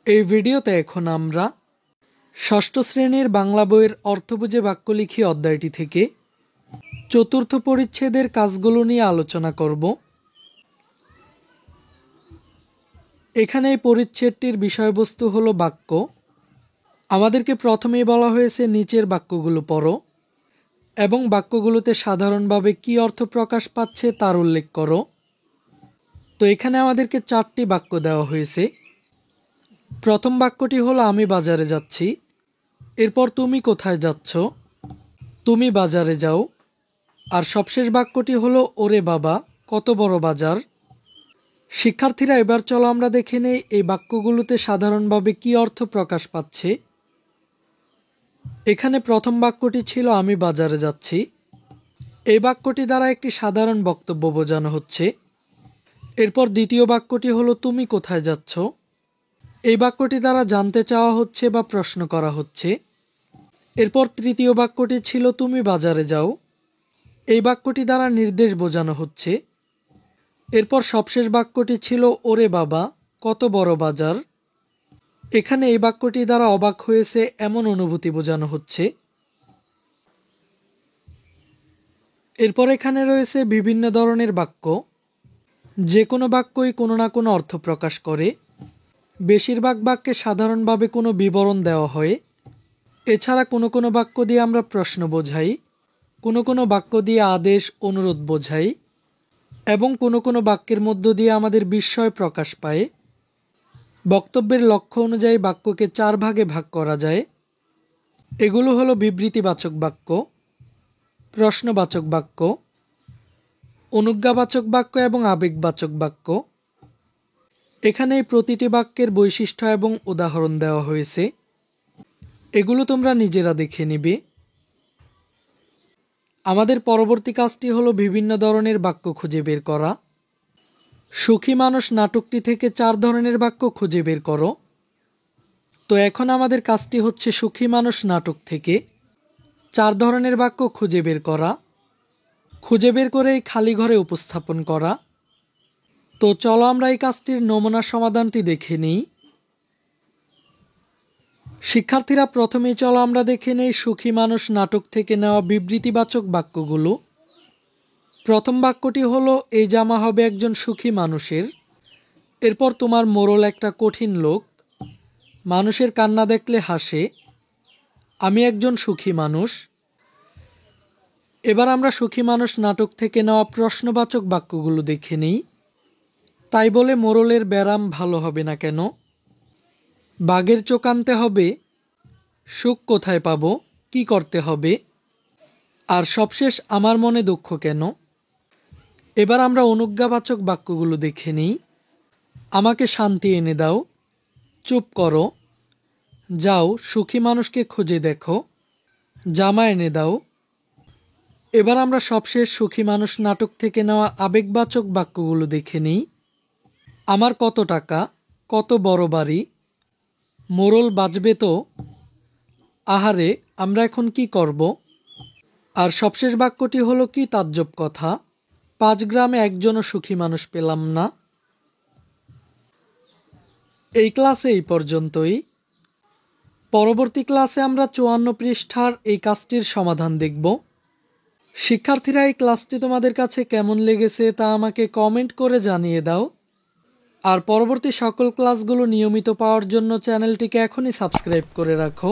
এই ভিডিওতে এখন আমরা ষষ্ঠ শ্রেণীর বাংলা বইয়ের অর্থ বুঝে বাক্য লিখি অধ্যায়টি থেকে চতুর্থ পরিচ্ছেদের কাজগুলো নিয়ে আলোচনা করব। এখানে এই পরিচ্ছেদটির বিষয়বস্তু হলো বাক্য। আমাদেরকে প্রথমেই বলা হয়েছে নিচের বাক্যগুলো পড়ো এবং বাক্যগুলোতে সাধারণভাবে কী অর্থ প্রকাশ পাচ্ছে তার উল্লেখ করো। তো এখানে আমাদেরকে 4টি বাক্য দেওয়া হয়েছে। প্রথম বাক্যটি হলো আমি বাজারে যাচ্ছি। এরপর তুমি কোথায় যাচ্ছ? তুমি বাজারে যাও। আর সবশেষ বাক্যটি হলো ওরে বাবা কত বড় বাজার। শিক্ষার্থীরা, এবার চলো আমরা দেখে নেই এই বাক্যগুলোতে সাধারণভাবে কী অর্থ প্রকাশ পাচ্ছে। এখানে প্রথম বাক্যটি ছিল আমি বাজারে যাচ্ছি। এই বাক্যটি দ্বারা একটি সাধারণ বক্তব্য বোঝানো হচ্ছে। এরপর দ্বিতীয় বাক্যটি হলো তুমি কোথায় যাচ্ছ। এই বাক্যটি দ্বারা জানতে চাওয়া হচ্ছে বা প্রশ্ন করা হচ্ছে। এরপর তৃতীয় বাক্যটি ছিল তুমি বাজারে যাও। এই বাক্যটি দ্বারা নির্দেশ বোঝানো হচ্ছে। এরপর সবশেষ বাক্যটি ছিল ওরে বাবা কত বড় বাজার। এখানে এই বাক্যটি দ্বারা অবাক হয়েছে এমন অনুভূতি বোঝানো হচ্ছে। এরপর এখানে রয়েছে বিভিন্ন ধরনের বাক্য। যে কোনো বাক্যই কোনো না কোনো অর্থ প্রকাশ করে। বেশিরভাগ বাক্যে সাধারণভাবে কোনো বিবরণ দেওয়া হয়। এছাড়া কোনো কোনো বাক্য দিয়ে আমরা প্রশ্ন বোঝাই, কোনো কোনো বাক্য দিয়ে আদেশ অনুরোধ বোঝাই এবং কোনো কোনো বাক্যের মধ্য দিয়ে আমাদের বিস্ময় প্রকাশ পায়। বক্তব্যের লক্ষ্য অনুযায়ী বাক্যকে 4 ভাগে ভাগ করা যায়। এগুলো হলো বিবৃতিবাচক বাক্য, প্রশ্নবাচক বাক্য, অনুজ্ঞাবাচক বাক্য এবং আবেগবাচক বাক্য। এখানে প্রতিটি বাক্যের বৈশিষ্ট্য এবং উদাহরণ দেওয়া হয়েছে। এগুলো তোমরা নিজেরা দেখে নিবে। আমাদের পরবর্তী কাজটি হলো বিভিন্ন ধরনের বাক্য খুঁজে বের করা। সুখী মানুষ নাটকটি থেকে 4 ধরনের বাক্য খুঁজে বের করো। তো এখন আমাদের কাজটি হচ্ছে সুখী মানুষ নাটক থেকে 4 ধরনের বাক্য খুঁজে বের করা। খুঁজে বের করে এই খালি ঘরে উপস্থাপন করা। তো চলো আমরা এই কাজটির নমুনা সমাধানটি দেখে নিই। শিক্ষার্থীরা, প্রথমেই চলো আমরা দেখে নেই সুখী মানুষ নাটক থেকে নেওয়া বিবৃতিবাচক বাক্যগুলো। প্রথম বাক্যটি হলো এই জামা হবে একজন সুখী মানুষের। এরপর তোমার মোড়ল একটা কঠিন লোক। মানুষের কান্না দেখলে হাসে। আমি একজন সুখী মানুষ। এবার আমরা সুখী মানুষ নাটক থেকে নেওয়া প্রশ্নবাচক বাক্যগুলো দেখে নিই। তাই বলে মোড়লের ব্যারাম ভালো হবে না কেন? বাঘের চোখ আনতে হবে। সুখ কোথায় পাবো? কি করতে হবে? আর সবশেষ আমার মনে দুঃখ কেন? এবার আমরা অনুজ্ঞাবাচক বাক্যগুলো দেখে নিই। আমাকে শান্তি এনে দাও। চুপ করো। যাও সুখী মানুষকে খুঁজে দেখো। জামা এনে দাও। এবার আমরা সবশেষ সুখী মানুষ নাটক থেকে নেওয়া আবেগবাচক বাক্যগুলো দেখে নিই। আমার কত টাকা? কত বড় বাড়ি? মোড়ল বাজবে তো? আহারে, আমরা এখন কি করব? আর সবশেষ বাক্যটি হলো কি তাজ্জব কথা, 5 গ্রামে একজনও সুখী মানুষ পেলাম না। এই ক্লাসে এই পর্যন্তই। পরবর্তী ক্লাসে আমরা 54 পৃষ্ঠার এই কাজটির সমাধান দেখব। শিক্ষার্থীরা, এই ক্লাসটি তোমাদের কাছে কেমন লেগেছে তা আমাকে কমেন্ট করে জানিয়ে দাও। আর পরবর্তী সকল ক্লাসগুলো নিয়মিত পাওয়ার জন্য চ্যানেলটিকে এখনই সাবস্ক্রাইব করে রাখো।